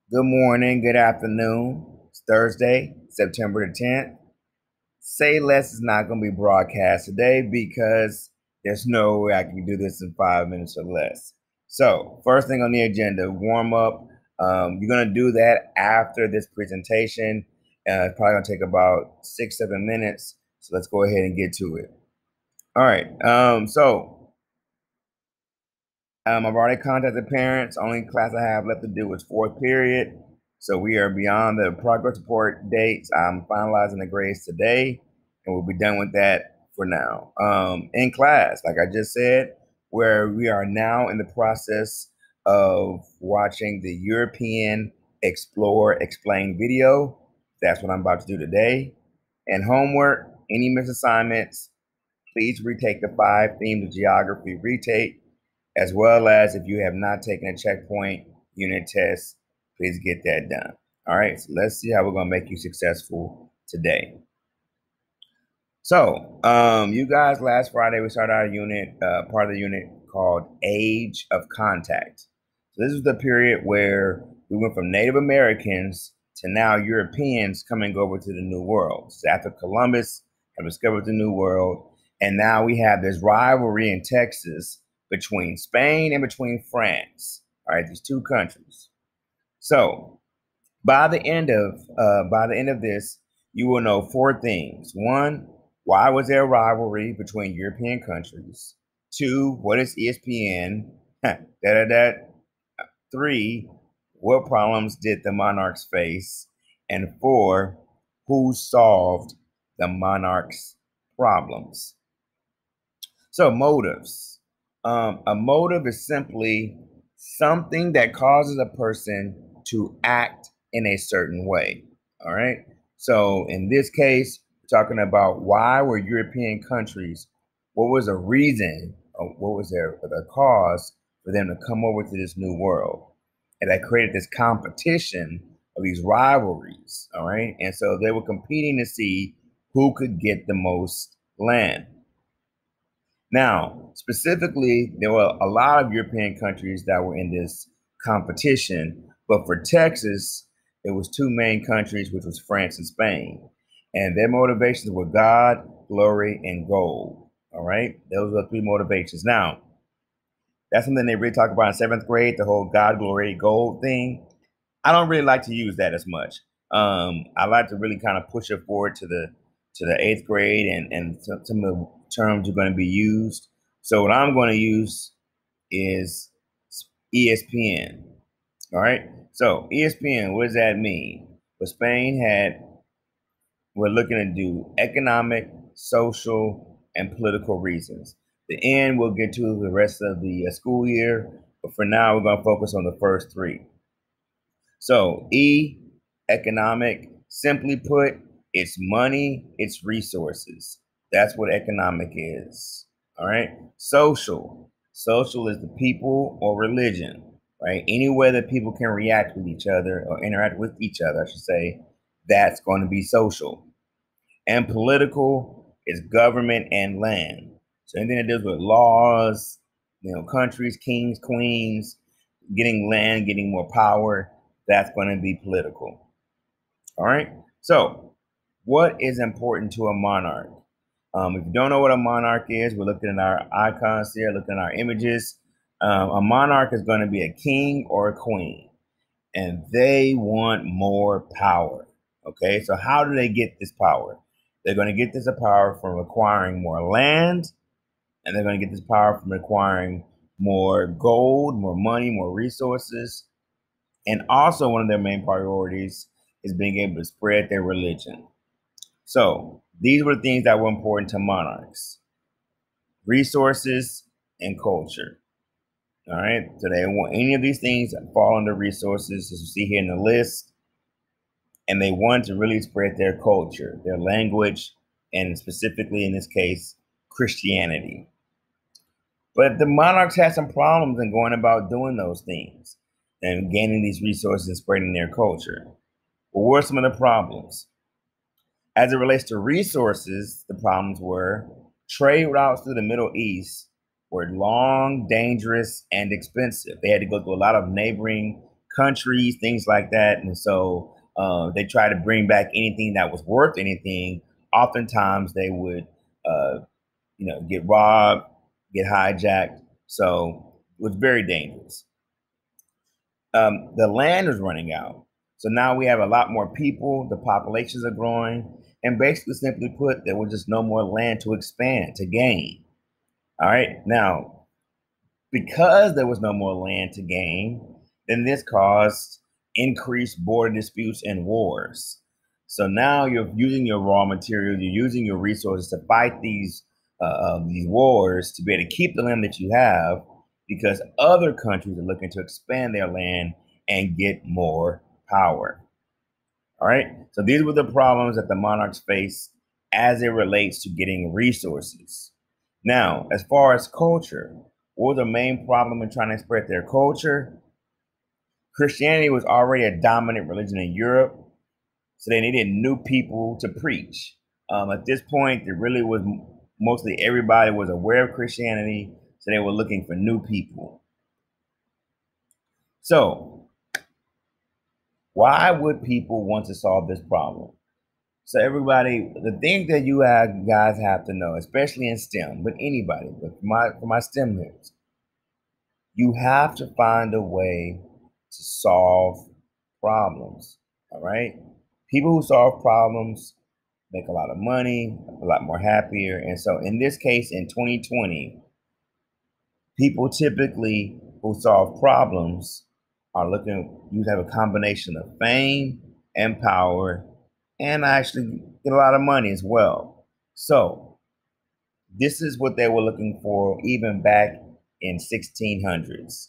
Good morning, good afternoon. It's Thursday, September the 10th. Say Less is not going to be broadcast today because there's no way I can do this in 5 minutes or less. So, first thing on the agenda, warm up. You're going to do that after this presentation. It's probably going to take about 6, 7 minutes. So, let's go ahead and get to it. All right. I've already contacted parents. Only class I have left to do is fourth period. So we are beyond the progress report dates. I'm finalizing the grades today, and we'll be done with that for now. In class, like I just said, where we are now in the process of watching the European Explore Explain video. That's what I'm about to do today. And homework, any missed assignments, please retake the 5 themes of geography retake, as well as if you have not taken a checkpoint unit test, please get that done. All right, so let's see how we're going to make you successful today. So, you guys, last Friday we started our unit, part of the unit called Age of Contact. So this is the period where we went from Native Americans to now Europeans coming over to the New World. So after Columbus had discovered the New World, and now we have this rivalry in Texas between Spain and between France. All right, these two countries. So by the end of this, you will know 4 things. 1, why was there a rivalry between European countries? 2, what is ESPN? 3, what problems did the monarchs face? And 4, who solved the monarchs' problems? So motives. A motive is simply something that causes a person to act in a certain way. All right. So in this case, we're talking about why were European countries, what was the reason, or what was the cause for them to come over to this new world? And that created this competition of these rivalries. All right. And so they were competing to see who could get the most land. Now, specifically, there were a lot of European countries that were in this competition, but for Texas, it was 2 main countries, which was France and Spain. And their motivations were God, glory, and gold. All right, those are the 3 motivations. Now, that's something they really talk about in 7th grade, the whole God, glory, gold thing. I don't really like to use that as much. I like to really kind of push it forward to the 8th grade, and some of the terms are going to be used. So what I'm going to use is ESPN. All right. So ESPN, what does that mean? Well, we're looking to do economic, social, and political reasons. The end we'll get to the rest of the school year, but for now we're going to focus on the first 3. So E, economic, simply put, it's money, it's resources. That's what economic is. All right. Social. Social is the people or religion, right? Any way that people can react with each other or interact with each other, I should say, that's going to be social. And political is government and land. So anything that deals with laws, countries, kings, queens, getting land, getting more power, that's going to be political. All right. So, what is important to a monarch? If you don't know what a monarch is, we're looking at our icons here, looking at our images. A monarch is going to be a king or a queen, and they want more power. Okay. So, how do they get this power? They're going to get this power from acquiring more land, and they're going to get this power from acquiring more gold, more money, more resources. And also, one of their main priorities is being able to spread their religion. So, these were the things that were important to monarchs: resources and culture. All right. So, they want any of these things that fall under resources, as you see here in the list. And they want to really spread their culture, their language, and specifically in this case, Christianity. But the monarchs had some problems in going about doing those things and gaining these resources and spreading their culture. Well, what were some of the problems? As it relates to resources, the problems were trade routes through the Middle East were long, dangerous, and expensive. They had to go through a lot of neighboring countries, things like that. And so they try to bring back anything that was worth anything. Oftentimes they would, uh, get robbed, get hijacked. So it was very dangerous. The land is running out. So now we have a lot more people, the populations are growing, and basically, simply put, there was just no more land to expand, to gain. All right. Now, because there was no more land to gain, then this caused increased border disputes and wars. So now you're using your raw materials, you're using your resources to fight these wars to be able to keep the land that you have, because other countries are looking to expand their land and get more power. All right. So these were the problems that the monarchs faced as it relates to getting resources. Now, as far as culture, what was the main problem in trying to spread their culture? Christianity was already a dominant religion in Europe, so they needed new people to preach. At this point, there really was mostly everybody was aware of Christianity, so they were looking for new people. So, why would people want to solve this problem? So, everybody, the thing that you guys have to know, especially in STEM, but anybody, but for my STEM nerds, you have to find a way to solve problems. All right. People who solve problems make a lot of money, a lot more happier. And so in this case, in 2020, people typically who solve problems are you have a combination of fame and power and actually get a lot of money as well. So this is what they were looking for even back in 1600s.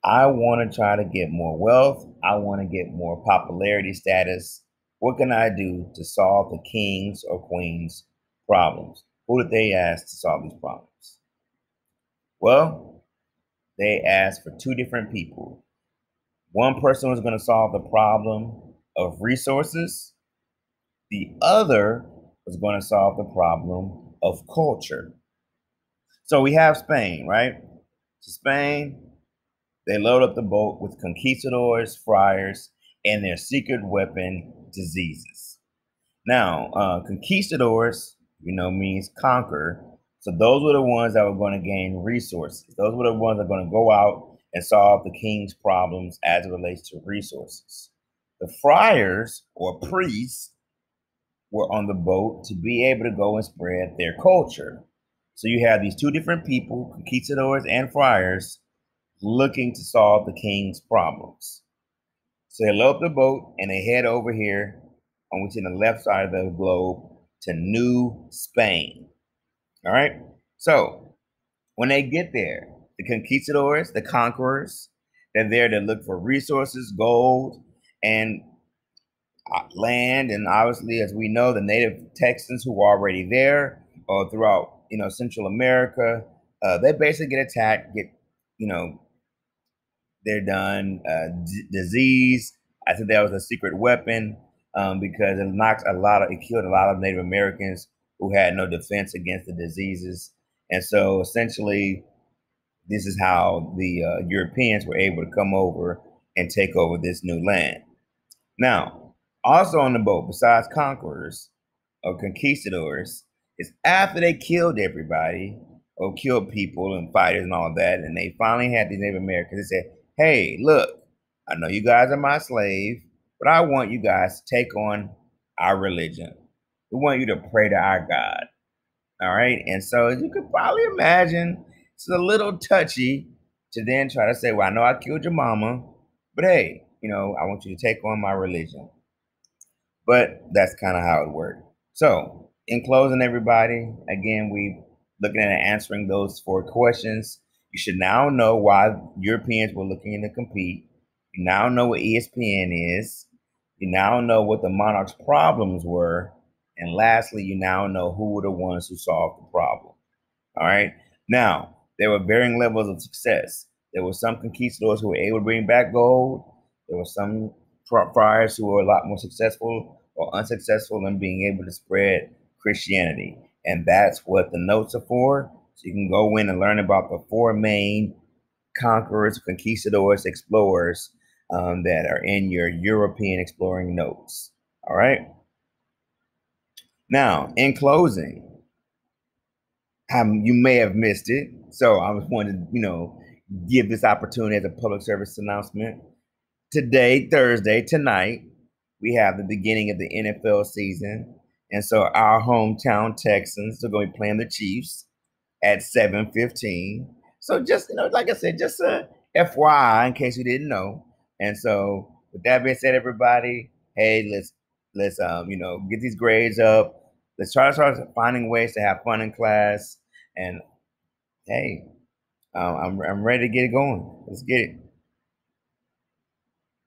I want to try to get more wealth. I want to get more popularity status. What can I do to solve the king's or queen's problems? Who did they ask to solve these problems? Well, they asked for two different people. One person was going to solve the problem of resources. The other was going to solve the problem of culture. So we have Spain, right? So Spain, they load up the boat with conquistadors, friars, and their secret weapon, diseases. Now, conquistadors, means conquer. So those were the ones that were going to gain resources. Those were the ones that are going to go out and solve the king's problems as it relates to resources. The friars or priests were on the boat to be able to go and spread their culture. So you have these two different people, conquistadors and friars, looking to solve the king's problems. So they load up the boat and they head over here on which in the left side of the globe to New Spain. All right. So when they get there, the conquistadors, the conquerors, they're there to look for resources, gold, and land. And obviously, as we know, the native Texans who are already there or throughout, Central America, they basically get attacked, they're done. Disease, I think that was a secret weapon because it killed a lot of Native Americans who had no defense against the diseases. And so essentially, this is how the Europeans were able to come over and take over this new land. Now, also on the boat, besides conquerors or conquistadors, is after they killed everybody or killed people and fighters and all that, and they finally had these Native Americans, they said, hey, look, I know you guys are my slave, but I want you guys to take on our religion. We want you to pray to our God. All right. And so as you could probably imagine, it's a little touchy to then try to say, well, I know I killed your mama, but hey, I want you to take on my religion. But that's kind of how it worked. So in closing, everybody, again, we looking at answering those 4 questions. You should now know why Europeans were looking to compete. You now know what ESPN is. You now know what the monarch's problems were. And lastly, you now know who were the ones who solved the problem. All right. Now, there were varying levels of success. There were some conquistadors who were able to bring back gold. There were some friars who were a lot more successful or unsuccessful in being able to spread Christianity. And that's what the notes are for. So you can go in and learn about the 4 main conquerors, conquistadors, explorers that are in your European exploring notes. All right. Now, in closing, you may have missed it, so I was wanting to, give this opportunity as a public service announcement. Today, Thursday, tonight, we have the beginning of the NFL season, and so our hometown Texans are going to be playing the Chiefs at 7:15. So just like I said, just a FYI in case you didn't know. And so with that being said, everybody, hey, let's get these grades up. Let's try to start finding ways to have fun in class. And hey, I'm ready to get it going. Let's get it.